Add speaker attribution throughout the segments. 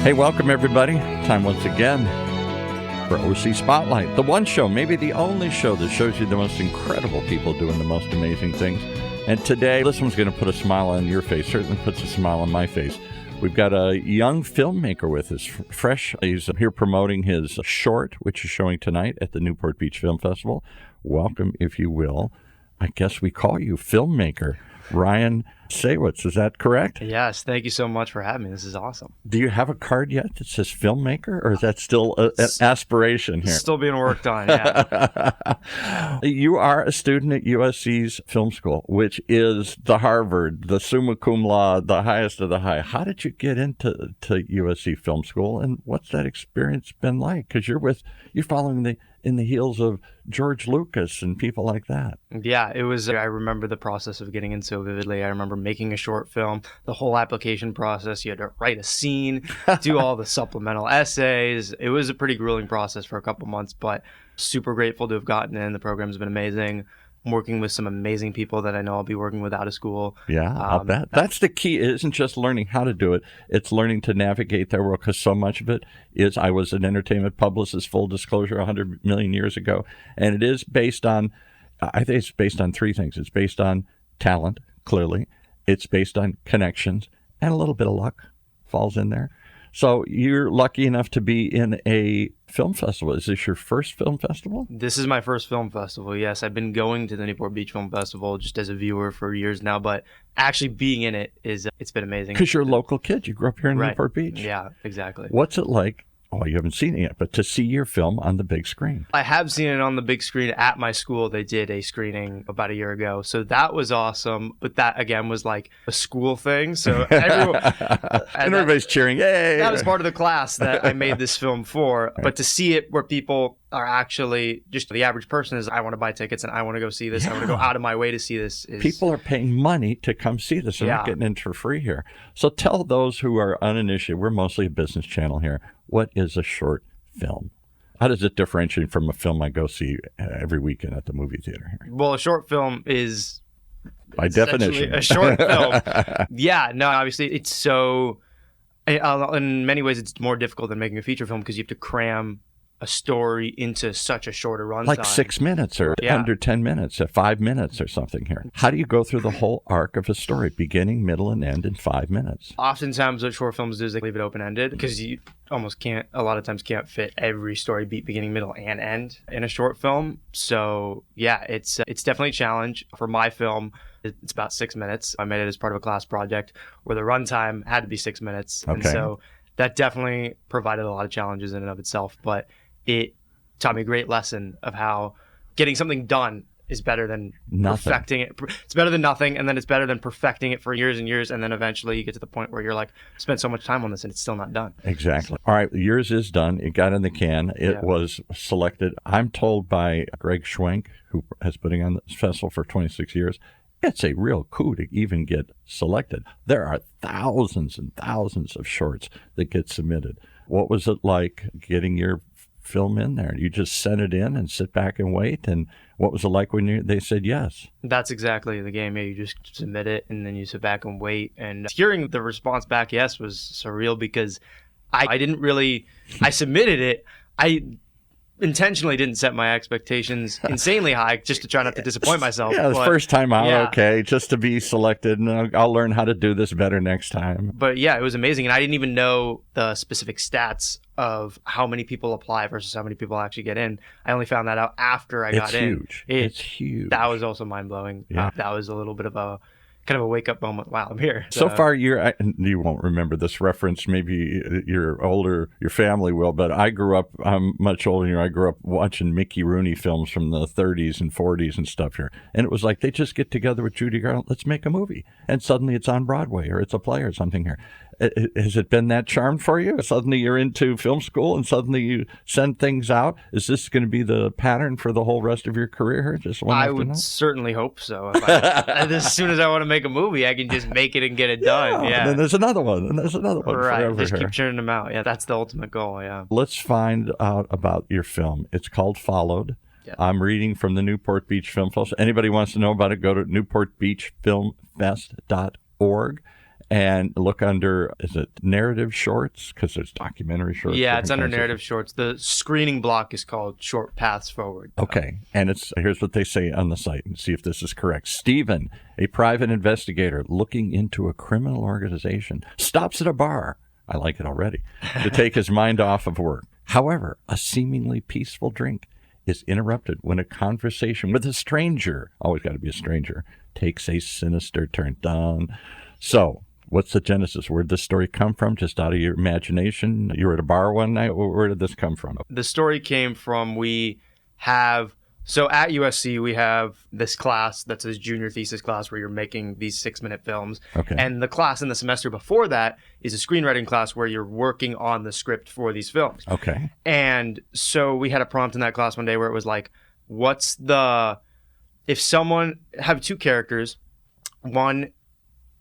Speaker 1: Hey, welcome everybody. Time once again for OC Spotlight, the one show, maybe the only show that shows you the most incredible people doing the most amazing things. And today, this one's going to put a smile on your face, certainly puts a smile on my face. We've got a young filmmaker with us, fresh. He's here promoting his short, which is showing tonight at the Newport Beach Film Festival. Welcome, if you will. I guess we call you filmmaker, Ryan Saywitz. Is that correct?
Speaker 2: Yes. Thank you so much for having me. This is awesome.
Speaker 1: Do you have a card yet that says filmmaker, or is that still an aspiration here?
Speaker 2: Still being worked on, yeah.
Speaker 1: You are a student at USC's film school, which is the Harvard, the summa cum laude, the highest of the high. How did you get into USC Film School, and what's that experience been like? Because you're following in the heels of George Lucas and people like that.
Speaker 2: Yeah, it was, I remember the process of getting in so vividly. I remember making a short film, the whole application process. You had to write a scene, do all the supplemental essays. It was a pretty grueling process for a couple months, but super grateful to have gotten in. The program's been amazing. I'm working with some amazing people that I know I'll be working with out of school.
Speaker 1: Yeah, I'll bet. That's the key. It isn't just learning how to do it. It's learning to navigate their world, because so much of it is, I was an entertainment publicist, full disclosure, 100 million years ago. And it is based on, I think it's based on three things. It's based on talent, clearly. It's based on connections, and a little bit of luck falls in there. So you're lucky enough to be in a film festival. Is this your first film festival?
Speaker 2: This is my first film festival, yes. I've been going to the Newport Beach Film Festival just as a viewer for years now, but actually being in it it's been amazing.
Speaker 1: Because you're a local kid. You grew up here in Newport Beach.
Speaker 2: Yeah, exactly.
Speaker 1: What's it like? Oh, you haven't seen it yet, but to see your film on the big screen.
Speaker 2: I have seen it on the big screen at my school. They did a screening about a year ago. So that was awesome. But that, again, was like a school thing. So everyone,
Speaker 1: and everybody's cheering. Yay!
Speaker 2: That was part of the class that I made this film for. Right. But to see it where people are actually, just the average person is, I want to buy tickets and I want to go see this. Yeah. I want to go out of my way to see this.
Speaker 1: People are paying money to come see this. They're not getting in for free here. So tell those who are uninitiated, we're mostly a business channel here, what is a short film? How does it differentiate from a film I go see every weekend at the movie theater here?
Speaker 2: Well, a short film is,
Speaker 1: by definition,
Speaker 2: a short film. Yeah, no, obviously it's so, in many ways it's more difficult than making a feature film, because you have to cram a story into such a shorter runtime.
Speaker 1: Like 6 minutes or under 10 minutes, 5 minutes or something here. How do you go through the whole arc of a story, beginning, middle, and end in 5 minutes?
Speaker 2: Oftentimes what short films do is they leave it open-ended, because you almost can't, a lot of times can't fit every story beat, beginning, middle, and end in a short film. So yeah, it's definitely a challenge. For my film, it's about 6 minutes. I made it as part of a class project where the runtime had to be 6 minutes. Okay. And so that definitely provided a lot of challenges in and of itself, but it taught me a great lesson of how getting something done is better than perfecting it. It's better than nothing, and then it's better than perfecting it for years and years, and then eventually you get to the point where you're like, spent so much time on this and it's still not done.
Speaker 1: Exactly. All right, yours is done. It got in the can. It was selected, I'm told, by Greg Schwenk, who has been putting on this festival for 26 years. It's a real coup to even get selected. There are thousands and thousands of shorts that get submitted. What was it like getting your film in there? You just send it in and sit back and wait? And what was it like when they said yes? That's
Speaker 2: exactly the game. Yeah, you just submit it and then you sit back and wait. And hearing the response back yes was surreal, because I didn't really, I submitted it. I intentionally didn't set my expectations insanely high just to try not to disappoint myself.
Speaker 1: Yeah, the first time out, okay, just to be selected, and I'll learn how to do this better next time.
Speaker 2: But yeah, it was amazing, and I didn't even know the specific stats of how many people apply versus how many people actually get in. I only found that out after I got in.
Speaker 1: It's huge.
Speaker 2: That was also mind-blowing. Yeah. That was a little bit of a kind of a wake-up moment. Wow, I'm here.
Speaker 1: So far, you won't remember this reference. Maybe you're older, your family will, but I'm much older than you. I grew up watching Mickey Rooney films from the 30s and 40s and stuff here. And it was like, they just get together with Judy Garland, let's make a movie. And suddenly it's on Broadway, or it's a play or something here. Has it been that charm for you? Suddenly you're into film school and suddenly you send things out. Is this going to be the pattern for the whole rest of your career?
Speaker 2: I would certainly hope so. As soon as I want to make a movie, I can just make it and get it done. Yeah.
Speaker 1: And then there's another one, and there's another one.
Speaker 2: Right. Just keep churning them out. Yeah, that's the ultimate goal. Yeah.
Speaker 1: Let's find out about your film. It's called Followed. Yeah. I'm reading from the Newport Beach Film Festival. Anybody wants to know about it, go to newportbeachfilmfest.org. and look under, is it narrative shorts? Because there's documentary shorts.
Speaker 2: Yeah, it's under narrative shorts. The screening block is called Short Paths Forward.
Speaker 1: Okay, and here's what they say on the site, and see if this is correct. Stephen, a private investigator looking into a criminal organization, stops at a bar, I like it already, to take his mind off of work. However, a seemingly peaceful drink is interrupted when a conversation with a stranger, always got to be a stranger, takes a sinister turn. So, what's the genesis? Where did this story come from? Just out of your imagination? You were at a bar one night? Where did this come from?
Speaker 2: The story came from, so at USC, we have this class that's a junior thesis class where you're making these 6-minute films.
Speaker 1: Okay.
Speaker 2: And the class in the semester before that is a screenwriting class where you're working on the script for these films.
Speaker 1: Okay.
Speaker 2: And so we had a prompt in that class one day where it was like, if someone have 2 characters, one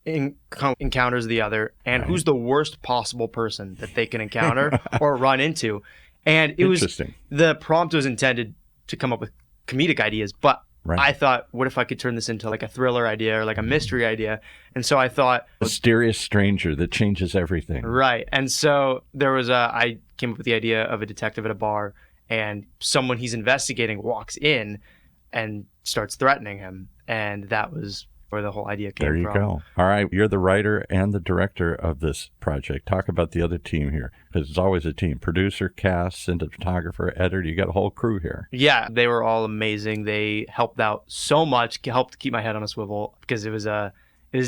Speaker 2: encounters the other, and who's the worst possible person that they can encounter or run into? And the prompt was intended to come up with comedic ideas, but I thought, what if I could turn this into like a thriller idea or like a mystery idea? And so I thought,
Speaker 1: mysterious stranger that changes everything.
Speaker 2: Right. And so I came up with the idea of a detective at a bar, and someone he's investigating walks in and starts threatening him. And that was where the whole idea came from.
Speaker 1: There you go. All right. You're the writer and the director of this project. Talk about the other team here, because it's always a team. Producer, cast, cinematographer, editor. You got a whole crew here.
Speaker 2: Yeah, they were all amazing. They helped out so much, helped keep my head on a swivel, because it was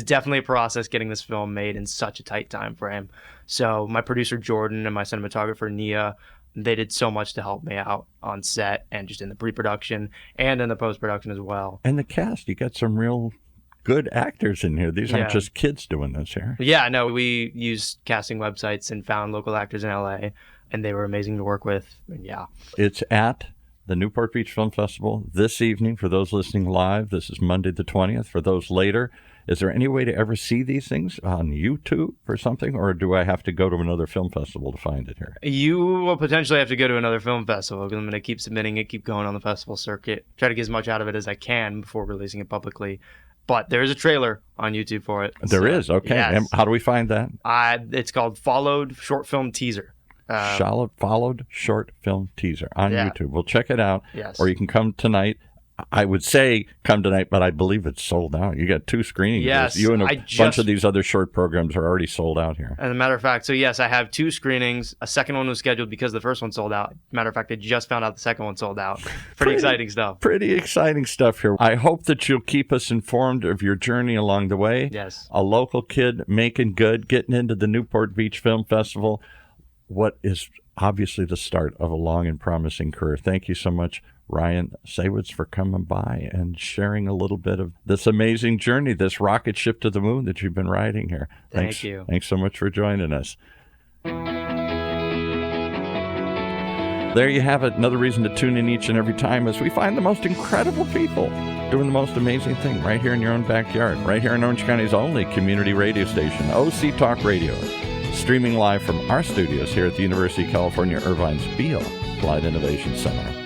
Speaker 2: definitely a process getting this film made in such a tight time frame. So my producer, Jordan, and my cinematographer, Nia, they did so much to help me out on set and just in the pre-production and in the post-production as well.
Speaker 1: And the cast, you got some real good actors in here. These aren't just kids doing this here.
Speaker 2: Yeah, no, we used casting websites and found local actors in LA, and they were amazing to work with. And yeah.
Speaker 1: It's at the Newport Beach Film Festival this evening. For those listening live, this is Monday the 20th. For those later, is there any way to ever see these things on YouTube or something, or do I have to go to another film festival to find it here?
Speaker 2: You will potentially have to go to another film festival, because I'm going to keep submitting it, keep going on the festival circuit, try to get as much out of it as I can before releasing it publicly. But there is a trailer on YouTube for it.
Speaker 1: There is? Okay.
Speaker 2: Yes.
Speaker 1: And how do we find that?
Speaker 2: It's called Followed Short Film Teaser.
Speaker 1: Followed Short Film Teaser on YouTube. We'll check it out.
Speaker 2: Yes.
Speaker 1: Or you can come tonight. I would say come tonight, but I believe it's sold out. You got 2 screenings.
Speaker 2: Yes.
Speaker 1: You and a bunch of these other short programs are already sold out here.
Speaker 2: As a matter of fact, so yes, I have 2 screenings. A second one was scheduled because the first one sold out. Matter of fact, I just found out the second one sold out. Pretty exciting stuff.
Speaker 1: Pretty exciting stuff here. I hope that you'll keep us informed of your journey along the way.
Speaker 2: Yes. A
Speaker 1: local kid making good, getting into the Newport Beach Film Festival. What is obviously the start of a long and promising career. Thank you so much, Ryan Saywitz, for coming by and sharing a little bit of this amazing journey, this rocket ship to the moon that you've been riding here.
Speaker 2: Thank you.
Speaker 1: Thanks so much for joining us. There you have it. Another reason to tune in each and every time as we find the most incredible people doing the most amazing thing right here in your own backyard, right here in Orange County's only community radio station, OC Talk Radio, streaming live from our studios here at the University of California, Irvine's Beale Applied Innovation Center.